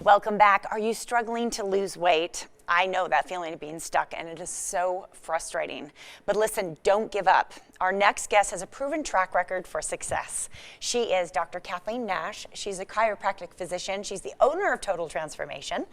Welcome back. Are you struggling to lose weight? I know that feeling of being stuck, and it is so frustrating. But listen, don't give up. Our next guest has a proven track record for success. She is Dr. Kathleen Nash. She's a chiropractic physician. She's the owner of Total Transformation,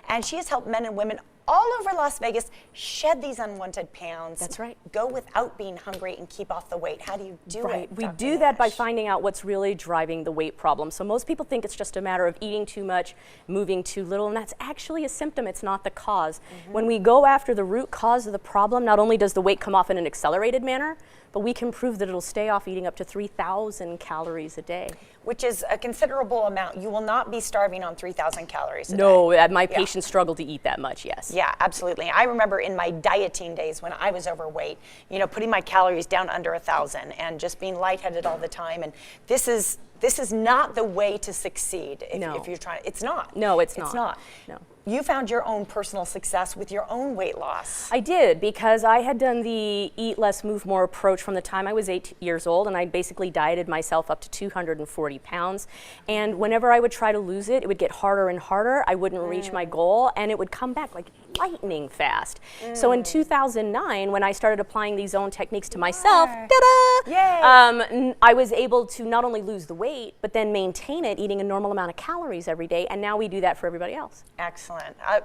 and she has helped men and women all over Las Vegas shed these unwanted pounds. That's right. Go without being hungry and keep off the weight. How do you do it? We Dr. do that by Nash? finding out what's really driving the weight problem. So most people think it's just a matter of eating too much, moving too little, and that's actually a symptom. It's not the cause. When we go after the root cause of the problem, not only does the weight come off in an accelerated manner, but we can prove that it'll stay off eating up to 3,000 calories a day. Which is a considerable amount. You will not be starving on 3,000 calories a day. No, my patients struggle to eat that much, yes. Yeah, absolutely. I remember in my dieting days when I was overweight, you know, putting my calories down under 1,000 and just being lightheaded all the time. And this is not the way to succeed if you're trying. It's not. No, it's not. It's not. No. You found your own personal success with your own weight loss. I did, because I had done the eat less, move more approach from the time I was 8 years old, and I basically dieted myself up to 240 pounds. And whenever I would try to lose it, it would get harder and harder. I wouldn't reach my goal, and it would come back like lightning fast. So in 2009, when I started applying these own techniques to myself, ta-da! Yay! I was able to not only lose the weight, but then maintain it eating a normal amount of calories every day, and now we do that for everybody else. Excellent.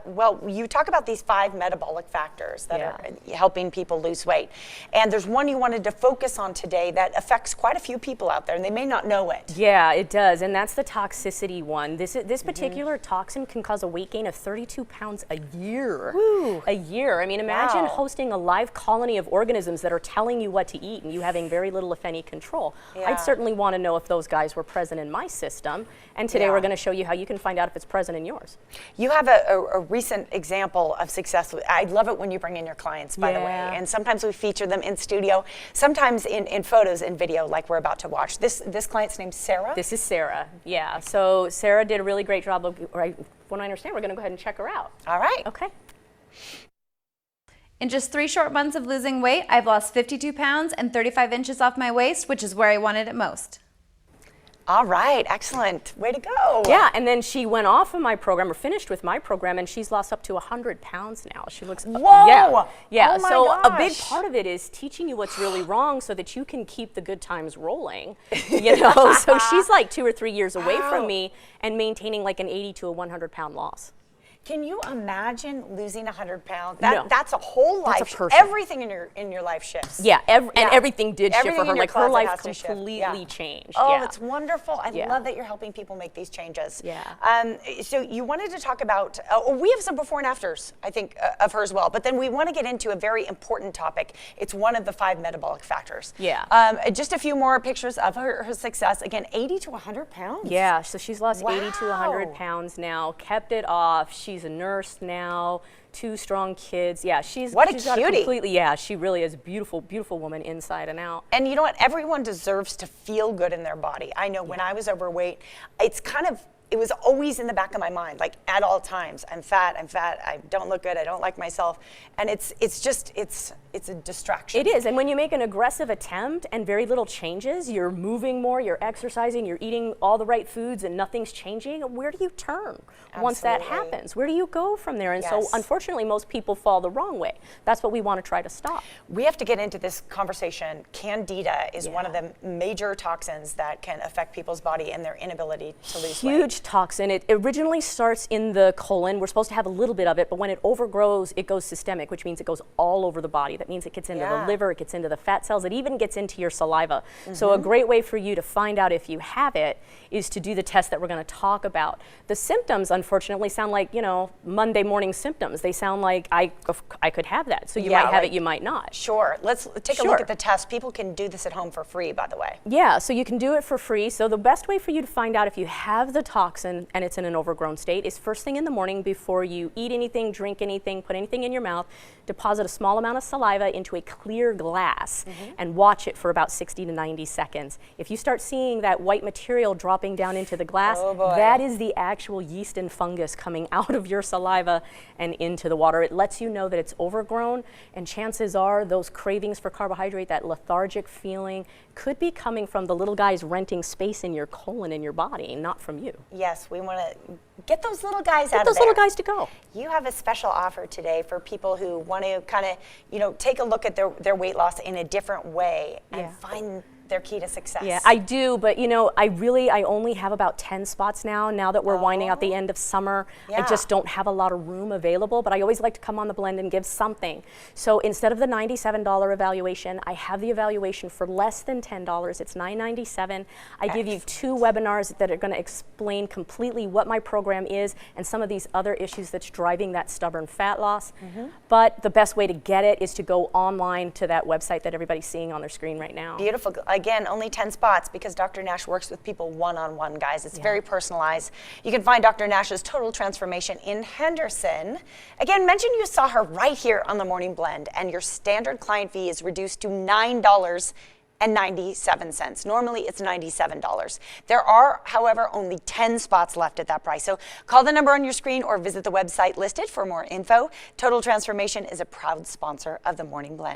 Well, you talk about these 5 metabolic factors that are helping people lose weight. And there's one you wanted to focus on today that affects quite a few people out there, and they may not know it. Yeah, it does, and that's the toxicity one. This particular toxin can cause a weight gain of 32 pounds a year. Woo. A year. I mean, imagine Wow. hosting a live colony of organisms that are telling you what to eat and you having very little, if any, control. Yeah. I'd certainly want to know if those guys were present in my system, and today we're going to show you how you can find out if it's present in yours. You have a recent example of success. I love it when you bring in your clients, by the way. And sometimes we feature them in studio, sometimes in photos and video like we're about to watch. This client's name's Sarah? This is Sarah, yeah. So Sarah did a really great job of, right, from what I understand, we're going to go ahead and check her out. All right. Okay. In just 3 short months of losing weight, I've lost 52 pounds and 35 inches off my waist, which is where I wanted it most. All right, excellent. Way to go. Yeah, and then she went off of my program, or finished with my program, and she's lost up to 100 pounds now. She looks, Whoa! Yeah, Oh my so a big gosh. part of it is teaching you what's really wrong so that you can keep the good times rolling, you know? So she's like 2 or 3 years away from me and maintaining like an 80 to a 100 pound loss. Can you imagine losing 100 pounds? No. That's a whole life. That's a person. Everything in your life shifts. Yeah, and everything did shift Everything for her. in your Like her closet life has to shift. completely changed. Oh, yeah. that's wonderful. I Yeah. love that you're helping people make these changes. Yeah. So you wanted to talk about, we have some before and afters, I think, of her as well. But then we want to get into a very important topic. It's one of the 5 metabolic factors. Yeah. Just a few more pictures of her success. Again, 80 to 100 pounds. Yeah, so she's lost 80 to 100 Wow. pounds now, kept it off. She's a nurse now, 2 strong kids. Yeah, she's What a she's got cutie. completely, yeah, she really is a beautiful, beautiful woman inside and out. And you know what? Everyone deserves to feel good in their body. I know when I was overweight, it was always in the back of my mind, like at all times. I'm fat, I don't look good, I don't like myself. And it's a distraction. It is, and when you make an aggressive attempt and very little changes, you're moving more, you're exercising, you're eating all the right foods and nothing's changing, where do you turn once that Absolutely. happens? Where do you go from there? And so Yes. unfortunately, most people fall the wrong way. That's what we want to try to stop. We have to get into this conversation. Candida is one of the major toxins that can affect people's body and their inability to lose weight. Huge toxin. It originally starts in the colon. We're supposed to have a little bit of it, but when it overgrows, it goes systemic, which means it goes all over the body. That means it gets into the liver, it gets into the fat cells, it even gets into your saliva. So a great way for you to find out if you have it is to do the test that we're going to talk about. The symptoms, unfortunately, sound like, you know, Monday morning symptoms. They sound like I could have that. So you might have it, you might not. Sure. Let's take a look at the test. People can do this at home for free, by the way. Yeah, so you can do it for free. So the best way for you to find out if you have the toxin and it's in an overgrown state is first thing in the morning before you eat anything, drink anything, put anything in your mouth, deposit a small amount of saliva saliva into a clear glass and watch it for about 60 to 90 seconds. If you start seeing that white material dropping down into the glass, that is the actual yeast and fungus coming out of your saliva and into the water. It lets you know that it's overgrown, and chances are those cravings for carbohydrate, that lethargic feeling, could be coming from the little guys renting space in your colon in your body, not from you. Yes, we want to get those little guys out Get of those there. little guys to go. You have a special offer today for people who want to kind of, take a look at their weight loss in a different way and find their key to success. Yeah, I do, but I only have about 10 spots now that we're winding out the end of summer. I just don't have a lot of room available, but I always like to come on the blend and give something. So instead of the $97 evaluation, I have the evaluation for less than $10. It's $9.97. I give you 2 webinars that are going to explain completely what my program is and some of these other issues that's driving that stubborn fat loss. But the best way to get it is to go online to that website that everybody's seeing on their screen right now. Beautiful. Again, only 10 spots because Dr. Nash works with people one-on-one, guys. It's very personalized. You can find Dr. Nash's Total Transformation in Henderson. Again, mention you saw her right here on the Morning Blend, and your standard client fee is reduced to $9.97. Normally, it's $97. There are, however, only 10 spots left at that price. So call the number on your screen or visit the website listed for more info. Total Transformation is a proud sponsor of the Morning Blend.